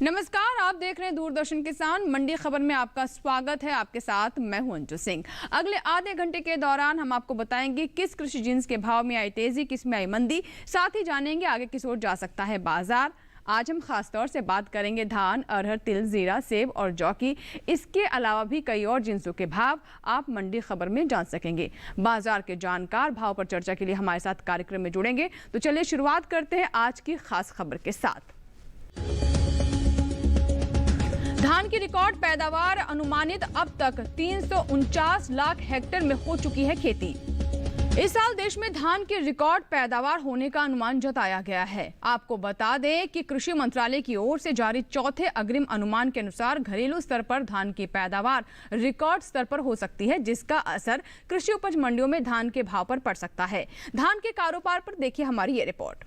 नमस्कार, आप देख रहे हैं दूरदर्शन किसान मंडी खबर में आपका स्वागत है। आपके साथ मैं हूं अंजू सिंह। अगले आधे घंटे के दौरान हम आपको बताएंगे किस कृषि जिन्स के भाव में आई तेजी, किस में आई मंदी, साथ ही जानेंगे आगे किस ओर जा सकता है बाजार। आज हम खास तौर से बात करेंगे धान, अरहर, तिल, जीरा, सेब और जौ की। इसके अलावा भी कई और जिन्सों के भाव आप मंडी खबर में जान सकेंगे। बाजार के जानकार भाव पर चर्चा के लिए हमारे साथ कार्यक्रम में जुड़ेंगे। तो चलिए शुरुआत करते हैं आज की खास खबर के साथ। धान की रिकॉर्ड पैदावार अनुमानित अब तक 349 लाख हेक्टेयर में हो चुकी है खेती। इस साल देश में धान की रिकॉर्ड पैदावार होने का अनुमान जताया गया है। आपको बता दें कि कृषि मंत्रालय की ओर से जारी चौथे अग्रिम अनुमान के अनुसार घरेलू स्तर पर धान की पैदावार रिकॉर्ड स्तर पर हो सकती है, जिसका असर कृषि उपज मंडियों में धान के भाव पर पड़ सकता है। धान के कारोबार पर देखिए हमारी ये रिपोर्ट।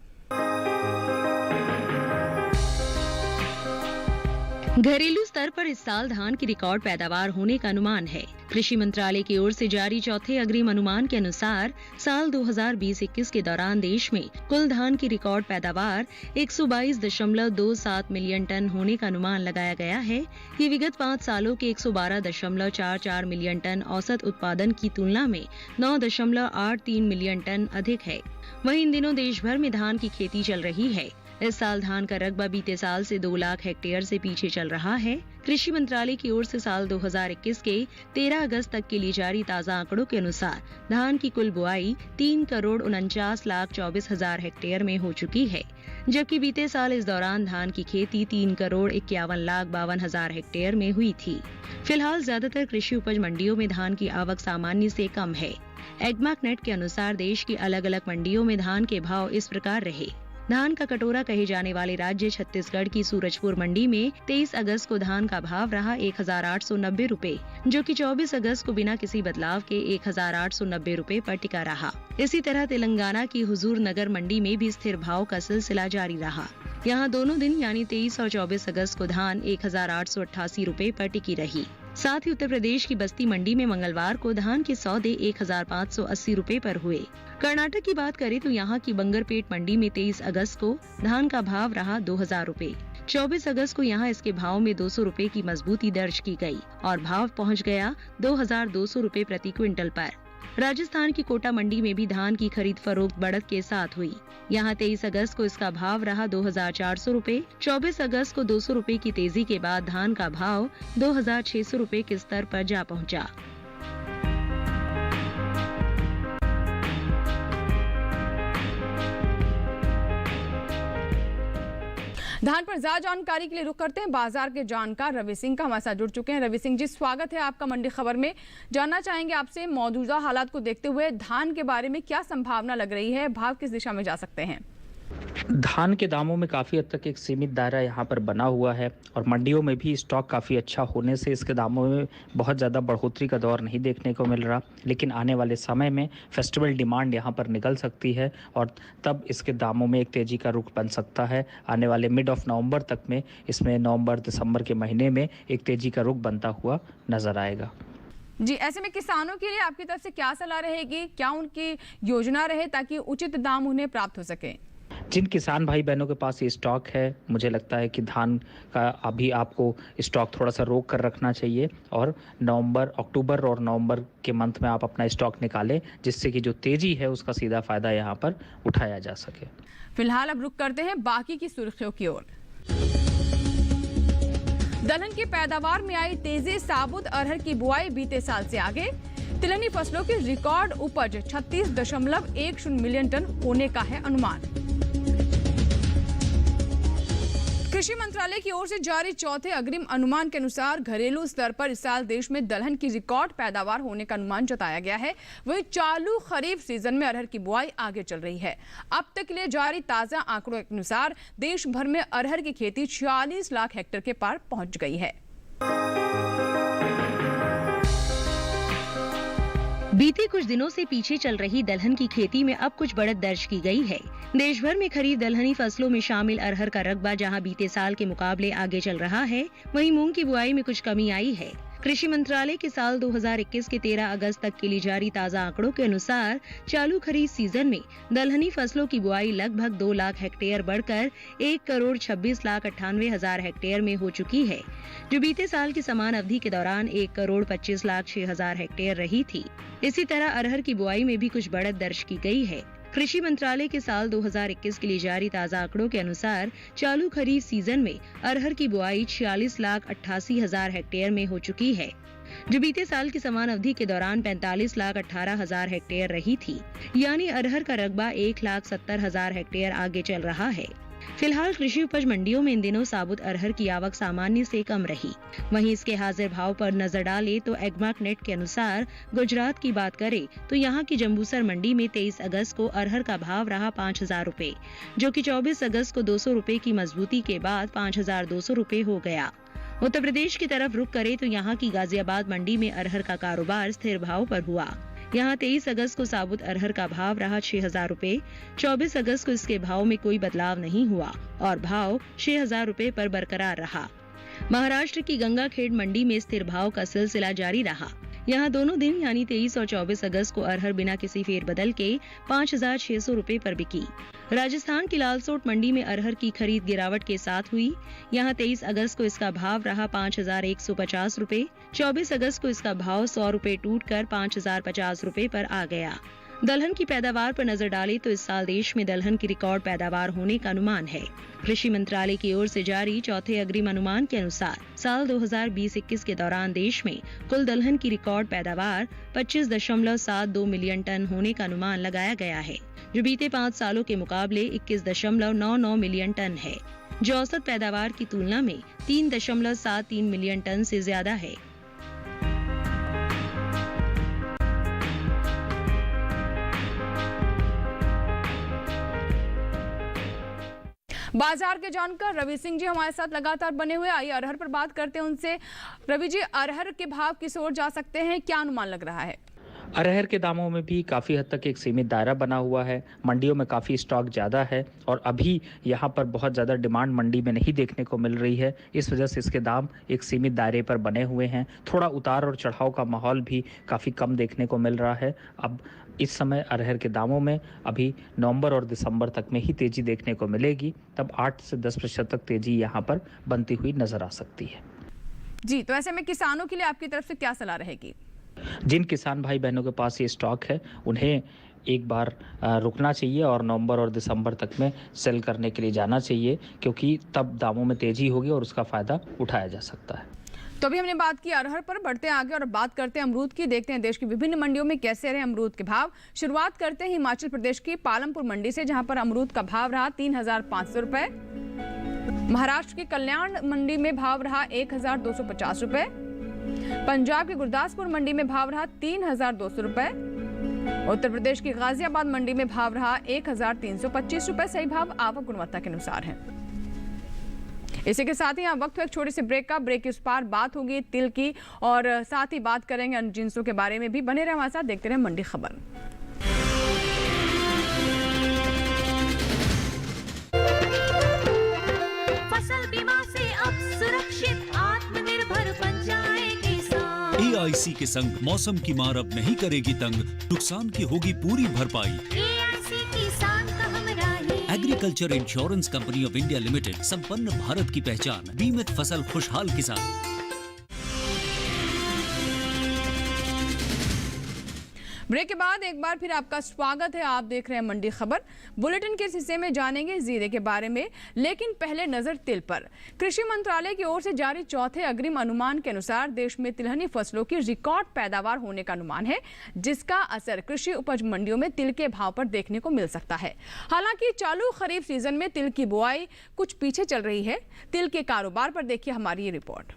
घरेलू स्तर पर इस साल धान की रिकॉर्ड पैदावार होने का अनुमान है। कृषि मंत्रालय की ओर से जारी चौथे अग्रिम अनुमान के अनुसार साल 2020-21 के दौरान देश में कुल धान की रिकॉर्ड पैदावार 122.27 मिलियन टन होने का अनुमान लगाया गया है। ये विगत 5 सालों के 112.44 मिलियन टन औसत उत्पादन की तुलना में 9.83 मिलियन टन अधिक है। वहीं इन दिनों देश भर में धान की खेती चल रही है। इस साल धान का रकबा बीते साल से 2 लाख हेक्टेयर से पीछे चल रहा है। कृषि मंत्रालय की ओर से साल 2021 के 13 अगस्त तक के लिए जारी ताजा आंकड़ों के अनुसार धान की कुल बुआई 3,49,24,000 हेक्टेयर में हो चुकी है, जबकि बीते साल इस दौरान धान की खेती 3,51,52,000 हेक्टेयर में हुई थी। फिलहाल ज्यादातर कृषि उपज मंडियों में धान की आवक सामान्य से कम है। एग्मार्कनेट के अनुसार देश की अलग अलग मंडियों में धान के भाव इस प्रकार रहे। धान का कटोरा कहे जाने वाले राज्य छत्तीसगढ़ की सूरजपुर मंडी में 23 अगस्त को धान का भाव रहा 1,890 रुपए, जो कि 24 अगस्त को बिना किसी बदलाव के 1,890 रुपए पर टिका रहा। इसी तरह तेलंगाना की हुजूर नगर मंडी में भी स्थिर भाव का सिलसिला जारी रहा। यहाँ दोनों दिन यानी 23 और 24 अगस्त को धान 1,888 रुपए पर टिकी रही। साथ ही उत्तर प्रदेश की बस्ती मंडी में मंगलवार को धान के सौदे 1,580 रुपए पर हुए। कर्नाटक की बात करें तो यहाँ की बंगरपेट मंडी में 23 अगस्त को धान का भाव रहा 2,000 रुपए। 24 अगस्त को यहाँ इसके भाव में 200 रुपए की मजबूती दर्ज की गई और भाव पहुँच गया 2,200 रुपए प्रति क्विंटल पर। राजस्थान की कोटा मंडी में भी धान की खरीद फरोख्त बढ़त के साथ हुई। यहाँ 23 अगस्त को इसका भाव रहा 2,400 रुपए। 24 अगस्त को 200 रुपए की तेजी के बाद धान का भाव 2,600 रुपए के स्तर पर जा पहुंचा। धान पर ज्यादा जानकारी के लिए रुख करते हैं बाजार के जानकार रवि सिंह का हमारे साथ जुड़ चुके हैं। रवि सिंह जी, स्वागत है आपका मंडी खबर में। जानना चाहेंगे आपसे मौजूदा हालात को देखते हुए धान के बारे में क्या संभावना लग रही है, भाव किस दिशा में जा सकते हैं? धान के दामों में काफ़ी हद तक एक सीमित दायरा यहाँ पर बना हुआ है और मंडियों में भी स्टॉक काफ़ी अच्छा होने से इसके दामों में बहुत ज़्यादा बढ़ोतरी का दौर नहीं देखने को मिल रहा। लेकिन आने वाले समय में फेस्टिवल डिमांड यहाँ पर निकल सकती है और तब इसके दामों में एक तेज़ी का रुख बन सकता है। आने वाले मिड ऑफ नवंबर तक में इसमें नवंबर दिसंबर के महीने में एक तेज़ी का रुख बनता हुआ नज़र आएगा। जी, ऐसे में किसानों के लिए आपकी तरफ से क्या सलाह रहेगी, क्या उनकी योजना रहे ताकि उचित दाम उन्हें प्राप्त हो सके? जिन किसान भाई बहनों के पास ये स्टॉक है, मुझे लगता है कि धान का अभी आपको स्टॉक थोड़ा सा रोक कर रखना चाहिए और अक्टूबर और नवंबर के मंथ में आप अपना स्टॉक निकालें, जिससे कि जो तेजी है उसका सीधा फायदा यहाँ पर उठाया जा सके। फिलहाल अब रुक करते हैं बाकी की सुर्खियों की ओर। दलहन की पैदावार में आई तेजी, साबुत अरहर की बुआई बीते साल से आगे। तिलहनी फसलों की रिकॉर्ड उपज 36.10 मिलियन टन होने का है अनुमान। कृषि मंत्रालय की ओर से जारी चौथे अग्रिम अनुमान के अनुसार घरेलू स्तर पर इस साल देश में दलहन की रिकॉर्ड पैदावार होने का अनुमान जताया गया है। वहीं चालू खरीफ सीजन में अरहर की बुआई आगे चल रही है। अब तक के लिए जारी ताजा आंकड़ों के अनुसार देश भर में अरहर की खेती 46 लाख हेक्टेयर के पार पहुंच गई है। बीते कुछ दिनों से पीछे चल रही दलहन की खेती में अब कुछ बढ़त दर्ज की गई है। देश भर में खरीफ दलहनी फसलों में शामिल अरहर का रकबा जहां बीते साल के मुकाबले आगे चल रहा है, वहीं मूंग की बुआई में कुछ कमी आई है। कृषि मंत्रालय के साल 2021 के 13 अगस्त तक के लिए जारी ताजा आंकड़ों के अनुसार चालू खरीफ सीजन में दलहनी फसलों की बुआई लगभग 2 लाख हेक्टेयर बढ़कर 1,26,98,000 हेक्टेयर में हो चुकी है, जो बीते साल की समान अवधि के दौरान 1,25,06,000 हेक्टेयर रही थी। इसी तरह अरहर की बुआई में भी कुछ बढ़त दर्ज की गई है। कृषि मंत्रालय के साल 2021 के लिए जारी ताजा आंकड़ों के अनुसार चालू खरीफ सीजन में अरहर की बुआई 46,88,000 हेक्टेयर में हो चुकी है, जो बीते साल की समान अवधि के दौरान 45,18,000 हेक्टेयर रही थी। यानी अरहर का रकबा 1,70,000 हेक्टेयर आगे चल रहा है। फिलहाल कृषि उपज मंडियों में इन दिनों साबुत अरहर की आवक सामान्य से कम रही। वहीं इसके हाजिर भाव पर नजर डाले तो एग्मार्क नेट के अनुसार गुजरात की बात करें तो यहां की जंबूसर मंडी में 23 अगस्त को अरहर का भाव रहा 5,000 रुपए, जो कि 24 अगस्त को 200 रुपए की मजबूती के बाद 5,200 रुपए हो गया। उत्तर प्रदेश की तरफ रुख करे तो यहाँ की गाजियाबाद मंडी में अरहर का कारोबार स्थिर भाव पर हुआ। यहाँ 23 अगस्त को साबुत अरहर का भाव रहा 6,000 रुपए, 24 अगस्त को इसके भाव में कोई बदलाव नहीं हुआ और भाव 6,000 रुपए पर बरकरार रहा। महाराष्ट्र की गंगाखेड़ मंडी में स्थिर भाव का सिलसिला जारी रहा। यहाँ दोनों दिन यानी 23 और 24 अगस्त को अरहर बिना किसी फेरबदल के 5,600 रुपए पर बिकी। राजस्थान की लालसोट मंडी में अरहर की खरीद गिरावट के साथ हुई। यहाँ 23 अगस्त को इसका भाव रहा 5,150 रुपए, 24 अगस्त को इसका भाव 100 रुपए टूटकर 5,050 रुपए पर आ गया। दलहन की पैदावार पर नजर डाले तो इस साल देश में दलहन की रिकॉर्ड पैदावार होने का अनुमान है। कृषि मंत्रालय की ओर से जारी चौथे अग्रिम अनुमान के अनुसार साल 2020-21 के दौरान देश में कुल दलहन की रिकॉर्ड पैदावार 25.72 मिलियन टन होने का अनुमान लगाया गया है, जो बीते 5 सालों के मुकाबले 21.99 मिलियन टन है, जो औसत पैदावार की तुलना में 3.73 मिलियन टन से ज्यादा है। बाजार के जानकार रवि सिंह जी हमारे साथ लगातार बने हुए। आइए अरहर पर बात करते हैं उनसे। रवि जी, अरहर के भाव किस ओर जा सकते हैं, क्या अनुमान लग रहा है? अरहर के दामों में भी काफ़ी हद तक एक सीमित दायरा बना हुआ है। मंडियों में काफ़ी स्टॉक ज़्यादा है और अभी यहाँ पर बहुत ज़्यादा डिमांड मंडी में नहीं देखने को मिल रही है। इस वजह से इसके दाम एक सीमित दायरे पर बने हुए हैं। थोड़ा उतार और चढ़ाव का माहौल भी काफ़ी कम देखने को मिल रहा है। अब इस समय अरहर के दामों में अभी नवंबर और दिसंबर तक में ही तेज़ी देखने को मिलेगी। तब 8 से 10% तक तेज़ी यहाँ पर बनती हुई नज़र आ सकती है। जी, तो ऐसे में किसानों के लिए आपकी तरफ से क्या सलाह रहेगी? जिन किसान भाई बहनों के पास ये स्टॉक है उन्हें एक बार रुकना चाहिए और नवंबर और दिसंबर तक में सेल करने के लिए जाना चाहिए, क्योंकि तब दामों में तेजी होगी और उसका फायदा उठाया जा सकता है। तो अभी हमने बात की अरहर पर, बढ़ते हैं आगे और बात करते हैं अमरूद की। देखते हैं देश की विभिन्न मंडियों में कैसे रहे अमरूद के भाव। शुरुआत करते हैं हिमाचल प्रदेश की पालमपुर मंडी से, जहां पर अमरूद का भाव रहा 3,500 रुपए। महाराष्ट्र की कल्याण मंडी में भाव रहा 1,250 रुपए। पंजाब की गुरदासपुर मंडी में भाव रहा 3,200 रुपए। उत्तर प्रदेश की गाजियाबाद मंडी में भाव रहा 1,325 रुपए। सही भाव आवक गुणवत्ता के अनुसार है। इसी के साथ ही यहाँ वक्त है एक छोटे से ब्रेक का। ब्रेक के उस पार बात होगी तिल की और साथ ही बात करेंगे अन्य जिन्सों के बारे में भी। बने रहे हमारे साथ, देखते रहे मंडी खबर। फसल बीमा से अब सुरक्षित आत्मनिर्भर बन जाए किसान। AIC के संग मौसम की मार अब नहीं करेगी तंग, नुकसान की होगी पूरी भरपाई। AIC किसान का हमराही। Agriculture insurance company of India limited, संपन्न भारत की पहचान, बीमित फसल खुशहाल किसान। ब्रेक के बाद एक बार फिर आपका स्वागत है। आप देख रहे हैं मंडी खबर। बुलेटिन के इस हिस्से में जानेंगे जीरे के बारे में, लेकिन पहले नजर तिल पर। कृषि मंत्रालय की ओर से जारी चौथे अग्रिम अनुमान के अनुसार देश में तिलहनी फसलों की रिकॉर्ड पैदावार होने का अनुमान है, जिसका असर कृषि उपज मंडियों में तिल के भाव पर देखने को मिल सकता है। हालांकि चालू खरीफ सीजन में तिल की बुआई कुछ पीछे चल रही है। तिल के कारोबार पर देखिए हमारी ये रिपोर्ट।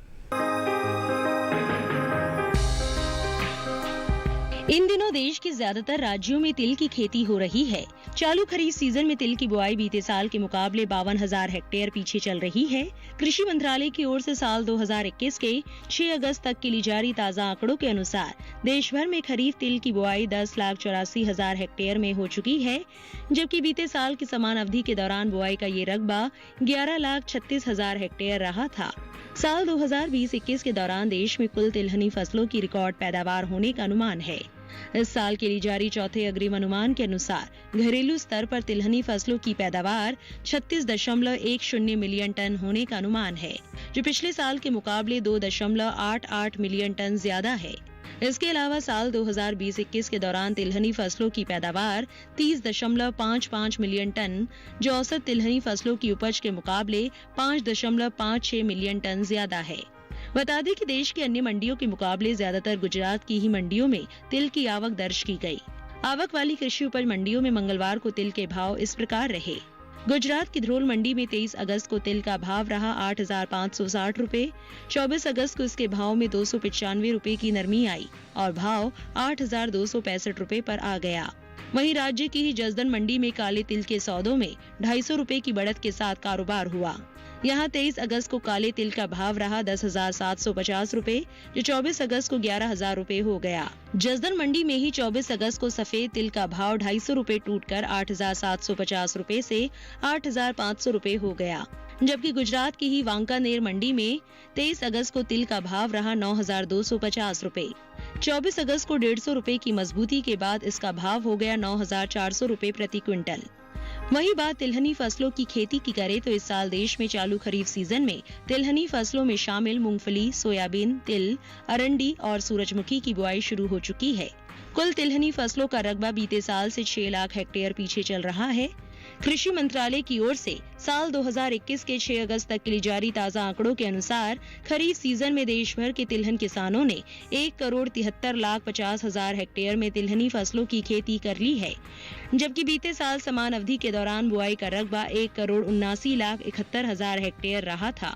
इन दिनों देश के ज्यादातर राज्यों में तिल की खेती हो रही है। चालू खरीफ सीजन में तिल की बुआई बीते साल के मुकाबले 52,000 हेक्टेयर पीछे चल रही है। कृषि मंत्रालय की ओर से साल 2021 के 6 अगस्त तक के लिए जारी ताजा आंकड़ों के अनुसार देश भर में खरीफ तिल की बुआई 10,84,000 हेक्टेयर में हो चुकी है, जबकि बीते साल की समान अवधि के दौरान बुआई का ये रकबा 11,36,000 हेक्टेयर रहा था। साल 2020-21 के दौरान देश में कुल तिलहनी फसलों की रिकॉर्ड पैदावार होने का अनुमान है। इस साल के लिए जारी चौथे अग्रिम अनुमान के अनुसार घरेलू स्तर पर तिलहनी फसलों की पैदावार 36.10 मिलियन टन होने का अनुमान है, जो पिछले साल के मुकाबले 2.88 मिलियन टन ज्यादा है। इसके अलावा साल 2020-21 के दौरान तिलहनी फसलों की पैदावार 30.55 मिलियन टन, जो औसत तिलहनी फसलों की उपज के मुकाबले 5.56 मिलियन टन ज्यादा है। बता दें कि देश की अन्य मंडियों के मुकाबले ज्यादातर गुजरात की ही मंडियों में तिल की आवक दर्ज की गई। आवक वाली कृषि उपज मंडियों में मंगलवार को तिल के भाव इस प्रकार रहे। गुजरात की ध्रोल मंडी में 23 अगस्त को तिल का भाव रहा 8,560 रुपए। 24 अगस्त को इसके भाव में 295 रुपए की नरमी आई और भाव 8,265 रुपए पर आ गया। वहीं राज्य की ही जसदन मंडी में काले तिल के सौदों में 250 रुपए की बढ़त के साथ कारोबार हुआ। यहाँ 23 अगस्त को काले तिल का भाव रहा 10,750 रुपए, जो 24 अगस्त को 11,000 रुपए हो गया। जसदन मंडी में ही 24 अगस्त को सफेद तिल का भाव 250 रुपए टूटकर 8,750 रुपए से 8,500 रुपए हो गया, जबकि गुजरात की ही वांकानेर मंडी में 23 अगस्त को तिल का भाव रहा 9,250 रुपए। 24 अगस्त को 150 रुपए की मजबूती के बाद इसका भाव हो गया 9,400 रुपए प्रति क्विंटल। वही बात तिलहनी फसलों की खेती की करे तो इस साल देश में चालू खरीफ सीजन में तिलहनी फसलों में शामिल मूंगफली, सोयाबीन, तिल, अरंडी और सूरजमुखी की बुआई शुरू हो चुकी है। कुल तिलहनी फसलों का रकबा बीते साल से 6 लाख हेक्टेयर पीछे चल रहा है। कृषि मंत्रालय की ओर से साल 2021 के 6 अगस्त तक के लिए जारी ताजा आंकड़ों के अनुसार खरीफ सीजन में देश भर के तिलहन किसानों ने 1,73,50,000 हेक्टेयर में तिलहनी फसलों की खेती कर ली है, जबकि बीते साल समान अवधि के दौरान बुआई का रकबा 1,79,71,000 हेक्टेयर रहा था।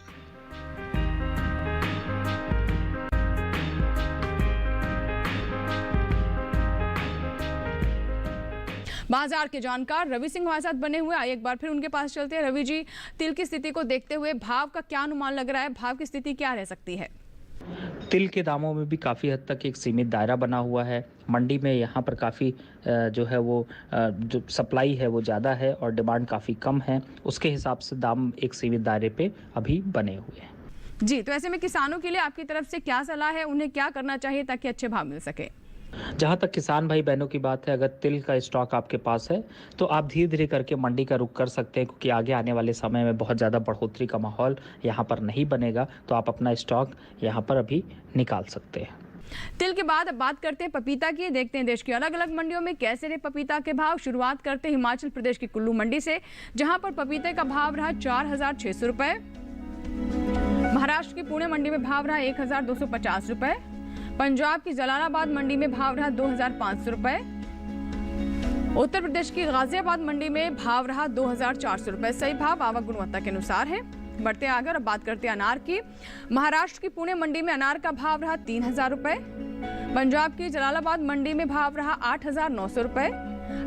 बाजार के जानकार रवि सिंह हमारे साथ बने हुए, आइए एक बार फिर उनके पास चलते हैं। रवि जी, तिल की स्थिति को देखते हुए भाव का क्या अनुमान लग रहा है? भाव की स्थिति क्या रह सकती है? तिल के दामों में भी काफ़ी हद तक एक सीमित दायरा बना हुआ है। मंडी में यहाँ पर काफ़ी जो है वो जो सप्लाई है वो ज़्यादा है और डिमांड काफ़ी कम है। उसके हिसाब से दाम एक सीमित दायरे पे अभी बने हुए हैं। जी, तो ऐसे में किसानों के लिए आपकी तरफ से क्या सलाह है? उन्हें क्या करना चाहिए ताकि अच्छे भाव मिल सके? जहाँ तक किसान भाई बहनों की बात है, अगर तिल का स्टॉक आपके पास है तो आप धीरे धीरे करके मंडी का रुख कर सकते हैं, क्योंकि आगे आने वाले समय में बहुत ज़्यादा बढ़ोतरी का माहौल यहाँ पर नहीं बनेगा, तो आप अपना स्टॉक यहाँ पर अभी निकाल सकते हैं। तिल के बाद अब बात करते हैं पपीता की। देखते हैं देश की अलग अलग मंडियों में कैसे रहे पपीता के भाव। शुरुआत करते हैं हिमाचल प्रदेश की कुल्लू मंडी से, जहां पर पपीते का भाव रहा 4,600 रुपए। महाराष्ट्र की पुणे मंडी में भाव रहा 1,250 रुपए। पंजाब की जलालाबाद मंडी में भाव रहा 2,500 रुपए। उत्तर प्रदेश की गाजियाबाद मंडी में भाव रहा 2,400 रुपए। सही भाव आवक गुणवत्ता के अनुसार है। बढ़ते आगे और अब बात करते हैं अनार की। महाराष्ट्र की पुणे मंडी में अनार का भाव रहा 3,000 रुपए। पंजाब की जलालाबाद मंडी में भाव रहा 8,900 रुपए।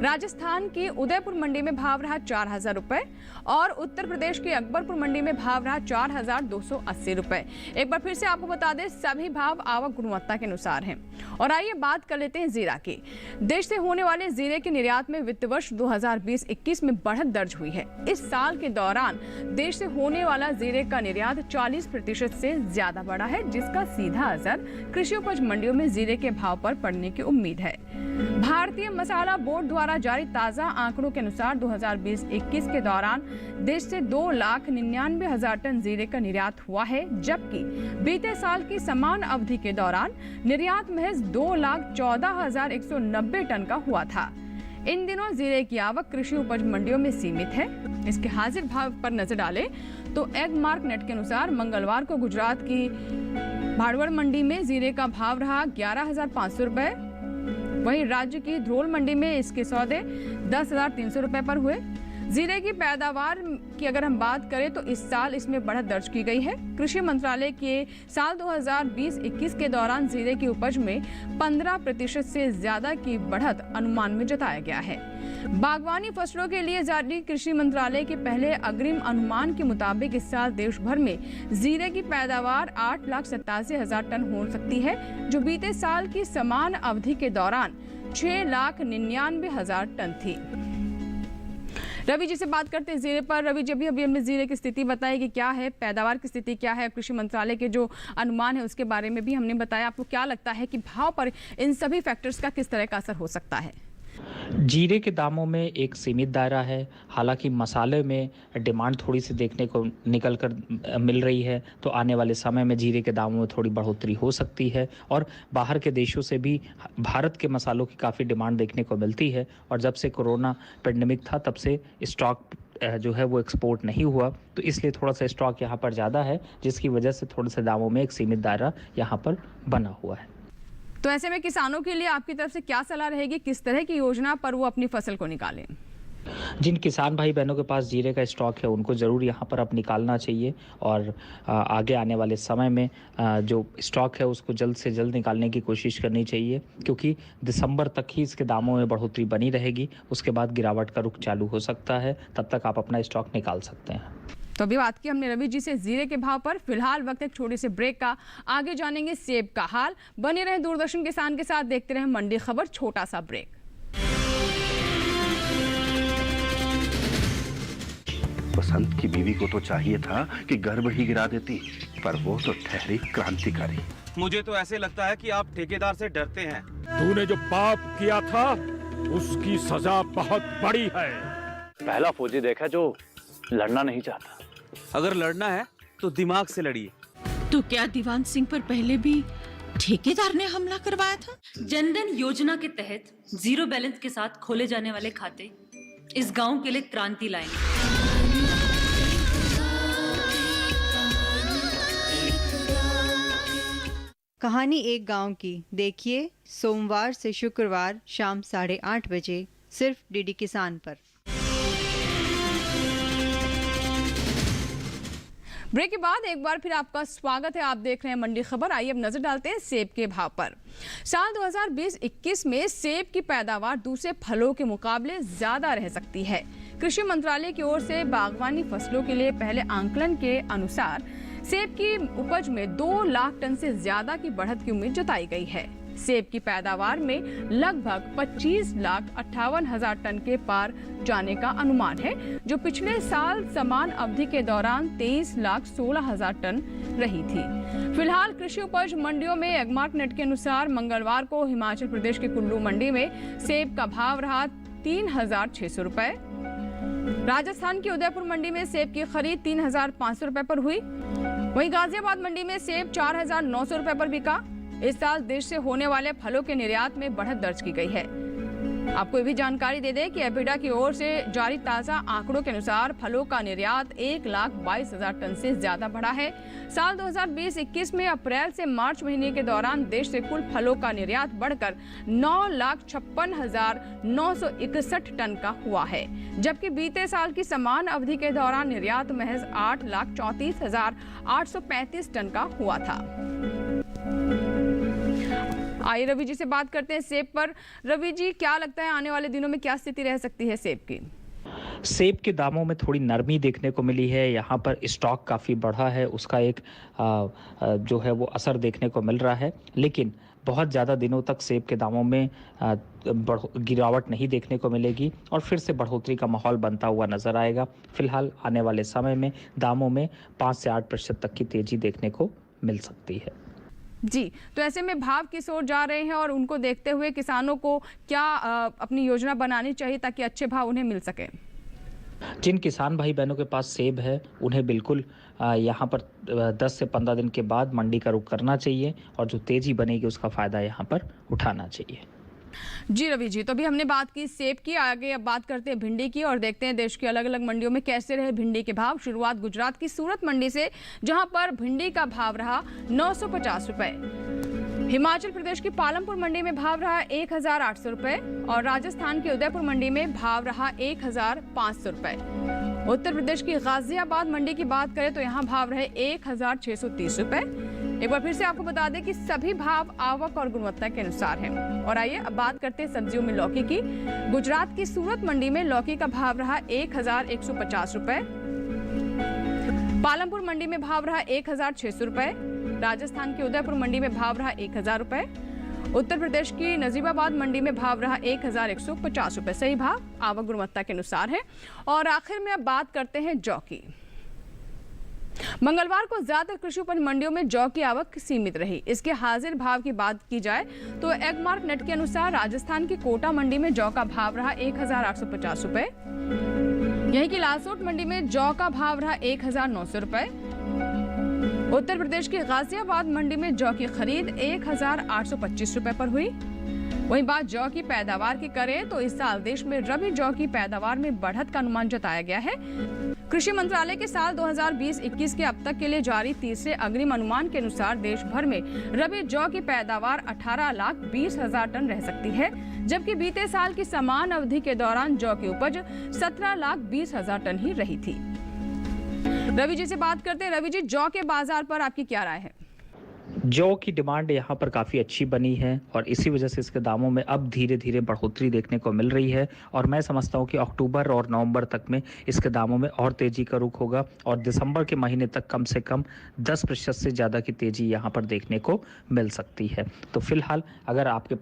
राजस्थान की उदयपुर मंडी में भाव रहा 4,000 रुपए और उत्तर प्रदेश की अकबरपुर मंडी में भाव रहा 4,280 रुपए। एक बार फिर से आपको बता दें, सभी भाव आवक गुणवत्ता के अनुसार हैं। और आइए बात कर लेते हैं जीरा की। देश से होने वाले जीरे के निर्यात में वित्त वर्ष 2020-21 में बढ़त दर्ज हुई है। इस साल के दौरान देश से होने वाला जीरे का निर्यात 40% से ज्यादा बढ़ा है, जिसका सीधा असर कृषि उपज मंडियों में जीरे के भाव पर पड़ने की उम्मीद है। भारतीय मसाला बोर्ड द्वारा जारी ताजा आंकड़ों के अनुसार 2020-21 के दौरान देश से 2,99,000 टन जीरे का निर्यात हुआ है, जबकि बीते साल की समान अवधि के दौरान निर्यात महज 2,14,190 टन का हुआ था। इन दिनों जीरे की आवक कृषि उपज मंडियों में सीमित है। इसके हाजिर भाव पर नजर डालें तो एग मार्क नेट के अनुसार मंगलवार को गुजरात की भाड़वड़ मंडी में जीरे का भाव रहा 11,500 रुपए। वहीं राज्य की ध्रोल मंडी में इसके सौदे 10,300 रुपए पर हुए। जीरे की पैदावार की अगर हम बात करें तो इस साल इसमें बढ़त दर्ज की गई है। कृषि मंत्रालय के साल 2020-21 के दौरान जीरे की उपज में 15% से ज्यादा की बढ़त अनुमान में जताया गया है। बागवानी फसलों के लिए जारी कृषि मंत्रालय के पहले अग्रिम अनुमान के मुताबिक इस साल देश भर में जीरे की पैदावार 8,87,000 टन हो सकती है, जो बीते साल की समान अवधि के दौरान 6,99,000 टन थी। रवि जी से बात करते हैं जीरे पर। रवि जी, अभी हमने जीरे की स्थिति बताई कि क्या है, पैदावार की स्थिति क्या है, कृषि मंत्रालय के जो अनुमान है उसके बारे में भी हमने बताया। आपको क्या लगता है कि भाव पर इन सभी फैक्टर्स का किस तरह का असर हो सकता है? जीरे के दामों में एक सीमित दायरा है। हालांकि मसाले में डिमांड थोड़ी सी देखने को निकल कर मिल रही है, तो आने वाले समय में जीरे के दामों में थोड़ी बढ़ोतरी हो सकती है। और बाहर के देशों से भी भारत के मसालों की काफ़ी डिमांड देखने को मिलती है। और जब से कोरोना पेंडेमिक था तब से स्टॉक जो है वो एक्सपोर्ट नहीं हुआ, तो इसलिए थोड़ा सा स्टॉक यहाँ पर ज़्यादा है, जिसकी वजह से थोड़े से दामों में एक सीमित दायरा यहाँ पर बना हुआ है। तो ऐसे में किसानों के लिए आपकी तरफ से क्या सलाह रहेगी, किस तरह की योजना पर वो अपनी फसल को निकालें? जिन किसान भाई बहनों के पास जीरे का स्टॉक है उनको ज़रूर यहाँ पर अब निकालना चाहिए और आगे आने वाले समय में जो स्टॉक है उसको जल्द से जल्द निकालने की कोशिश करनी चाहिए, क्योंकि दिसंबर तक ही इसके दामों में बढ़ोतरी बनी रहेगी। उसके बाद गिरावट का रुख चालू हो सकता है, तब तक आप अपना स्टॉक निकाल सकते हैं। तो अभी बात की हमने रवि जी से जीरे के भाव पर। फिलहाल वक्त एक छोटे से ब्रेक का, आगे जानेंगे सेब का हाल। बने रहे दूरदर्शन किसान के साथ, देखते रहे मंडी खबर। छोटा सा ब्रेक। बसंत की बीवी को तो चाहिए था कि गर्भ ही गिरा देती, पर वो तो ठहरी क्रांतिकारी। मुझे तो ऐसे लगता है कि आप ठेकेदार से डरते हैं। तूने जो पाप किया था उसकी सजा बहुत बड़ी है। पहला फौजी देखा जो लड़ना नहीं चाहता। अगर लड़ना है तो दिमाग से लड़िए। तो क्या दीवान सिंह पर पहले भी ठेकेदार ने हमला करवाया था? जनधन योजना के तहत जीरो बैलेंस के साथ खोले जाने वाले खाते इस गांव के लिए क्रांति लाएंगे। कहानी एक गांव की देखिए सोमवार से शुक्रवार शाम 8:30 बजे सिर्फ डीडी किसान पर। ब्रेक के बाद एक बार फिर आपका स्वागत है। आप देख रहे हैं मंडी खबर। आइए अब नजर डालते हैं सेब के भाव पर। साल 2020-21 में सेब की पैदावार दूसरे फलों के मुकाबले ज्यादा रह सकती है। कृषि मंत्रालय की ओर से बागवानी फसलों के लिए पहले आंकलन के अनुसार सेब की उपज में 2 लाख टन से ज्यादा की बढ़त की उम्मीद जताई गई है। सेब की पैदावार में लगभग 25,58,000 टन के पार जाने का अनुमान है, जो पिछले साल समान अवधि के दौरान 23,16,000 टन रही थी। फिलहाल कृषि उपज मंडियों में एग्मार्क नेट के अनुसार मंगलवार को हिमाचल प्रदेश के कुल्लू मंडी में सेब का भाव रहा 3,600 रुपए। राजस्थान की उदयपुर मंडी में सेब की खरीद 3,500 रुपए पर हुई। वहीं गाजियाबाद मंडी में सेब 4,900 रुपए पर बिका। इस साल देश से होने वाले फलों के निर्यात में बढ़त दर्ज की गई है। आपको ये भी जानकारी दे दें कि एपिडा की ओर से जारी ताज़ा आंकड़ों के अनुसार फलों का निर्यात 1,22,000 टन से ज्यादा बढ़ा है। साल 2020-21 में अप्रैल से मार्च महीने के दौरान देश से कुल फलों का निर्यात बढ़कर 9,56,961 टन का हुआ है, जबकि बीते साल की समान अवधि के दौरान निर्यात महज 8,34,835 टन का हुआ था। आइए रवि जी से बात करते हैं सेब पर। रवि जी, क्या लगता है आने वाले दिनों में क्या स्थिति रह सकती है सेब की? सेब के दामों में थोड़ी नरमी देखने को मिली है। यहाँ पर स्टॉक काफ़ी बढ़ा है, उसका एक जो है वो असर देखने को मिल रहा है, लेकिन बहुत ज़्यादा दिनों तक सेब के दामों में गिरावट नहीं देखने को मिलेगी और फिर से बढ़ोतरी का माहौल बनता हुआ नजर आएगा। फिलहाल आने वाले समय में दामों में 5 से 8% तक की तेजी देखने को मिल सकती है। जी, तो ऐसे में भाव किस ओर जा रहे हैं और उनको देखते हुए किसानों को क्या अपनी योजना बनानी चाहिए ताकि अच्छे भाव उन्हें मिल सके? जिन किसान भाई बहनों के पास सेब है उन्हें बिल्कुल यहाँ पर 10 से 15 दिन के बाद मंडी का रुख करना चाहिए और जो तेजी बनेगी उसका फ़ायदा यहाँ पर उठाना चाहिए। जी रवि जी, तो अभी हमने बात की सेब की, आगे अब बात करते हैं भिंडी की और देखते हैं देश की अलग अलग मंडियों में कैसे रहे भिंडी के भाव। शुरुआत गुजरात की सूरत मंडी से, जहां पर भिंडी का भाव रहा 950 रुपए। हिमाचल प्रदेश की पालमपुर मंडी में भाव रहा 1,800 रुपए और राजस्थान की उदयपुर मंडी में भाव रहा 1,500 रुपए। उत्तर प्रदेश की गाजियाबाद मंडी की बात करें तो यहाँ भाव रहे 1,630 रुपए। एक बार फिर से आपको बता दें कि सभी भाव आवक और गुणवत्ता के अनुसार हैं। और आइए अब बात करते हैं सब्जियों में लौकी की। गुजरात की सूरत मंडी में लौकी का भाव रहा 1,150 रुपए। पालमपुर मंडी में भाव रहा 1,600 रुपए। राजस्थान की उदयपुर मंडी में भाव रहा 1,000 रुपए। उत्तर प्रदेश की नजीबाबाद मंडी में भाव रहा 1,150 रुपए। सही भाव आवक गुणवत्ता के अनुसार है। और आखिर में अब बात करते हैं जौ की। मंगलवार को ज्यादातर कृषि उपज मंडियों में जौ की आवक सीमित रही। इसके हाजिर भाव की बात की जाए तो एगमार्क नेट के अनुसार राजस्थान की कोटा मंडी में जौ का भाव रहा 1,850 रुपए। यहीं की लालसोट मंडी में जौ का भाव रहा 1,900 रुपए। उत्तर प्रदेश की गाजियाबाद मंडी में जौ की खरीद 1,825 रुपए पर हुई। वहीं बात जौ की पैदावार की करें तो इस साल देश में रबी जौ की पैदावार में बढ़त का अनुमान जताया गया है। कृषि मंत्रालय के साल 2020-21 के अब तक के लिए जारी तीसरे अग्रिम अनुमान के अनुसार देश भर में रबी जौ की पैदावार 18,20,000 टन रह सकती है, जबकि बीते साल की समान अवधि के दौरान जौ की उपज 17,20,000 टन ही रही थी। रवि जी से बात करते हैं। रवि जी, जौ के बाजार पर आपकी क्या राय है? जौ की डिमांड यहाँ पर काफ़ी अच्छी बनी है और इसी वजह से इसके दामों में अब धीरे धीरे बढ़ोतरी देखने को मिल रही है। और मैं समझता हूँ कि अक्टूबर और नवंबर तक में इसके दामों में और तेज़ी का रुख होगा और दिसंबर के महीने तक कम से कम 10% से ज़्यादा की तेज़ी यहाँ पर देखने को मिल सकती है। तो फिलहाल अगर आपके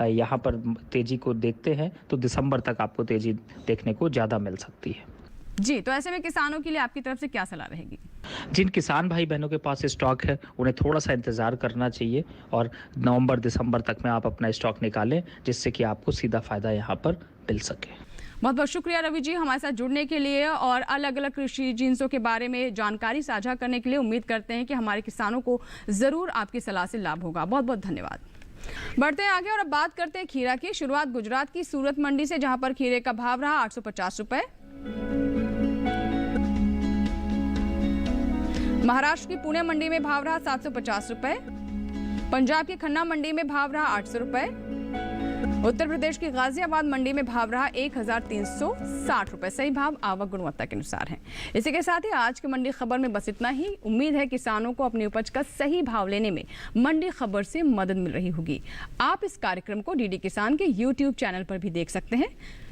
यहाँ पर तेज़ी को देखते हैं तो दिसंबर तक आपको तेज़ी देखने को ज़्यादा मिल सकती है। जी, तो ऐसे में किसानों के लिए आपकी तरफ से क्या सलाह रहेगी? जिन किसान भाई बहनों के पास स्टॉक है उन्हें थोड़ा सा इंतज़ार करना चाहिए और नवंबर दिसंबर तक में आप अपना स्टॉक निकालें, जिससे कि आपको सीधा फ़ायदा यहाँ पर मिल सके। बहुत बहुत शुक्रिया रवि जी हमारे साथ जुड़ने के लिए और अलग अलग कृषि जिन्सों के बारे में जानकारी साझा करने के लिए। उम्मीद करते हैं कि हमारे किसानों को ज़रूर आपकी सलाह से लाभ होगा। बहुत बहुत धन्यवाद। बढ़ते हैं आगे और अब बात करते हैं खीरा की। शुरुआत गुजरात की सूरत मंडी से, जहां पर खीरे का भाव रहा 850 रुपए। महाराष्ट्र की पुणे मंडी में भाव रहा 750 रुपए। पंजाब की खन्ना मंडी में भाव रहा 800 रुपए। उत्तर प्रदेश की गाजियाबाद मंडी में भाव रहा 1,360 रुपए। सही भाव आवक गुणवत्ता के अनुसार है। इसी के साथ ही आज की मंडी खबर में बस इतना ही। उम्मीद है किसानों को अपनी उपज का सही भाव लेने में मंडी खबर से मदद मिल रही होगी। आप इस कार्यक्रम को डीडी किसान के YouTube चैनल पर भी देख सकते हैं।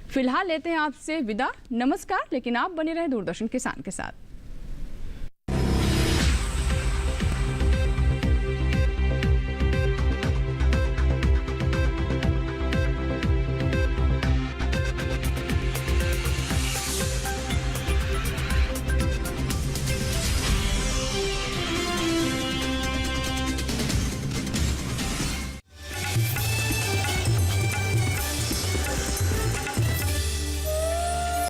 फिलहाल लेते हैं आपसे विदा। नमस्कार, लेकिन आप बने रहे दूरदर्शन किसान के साथ।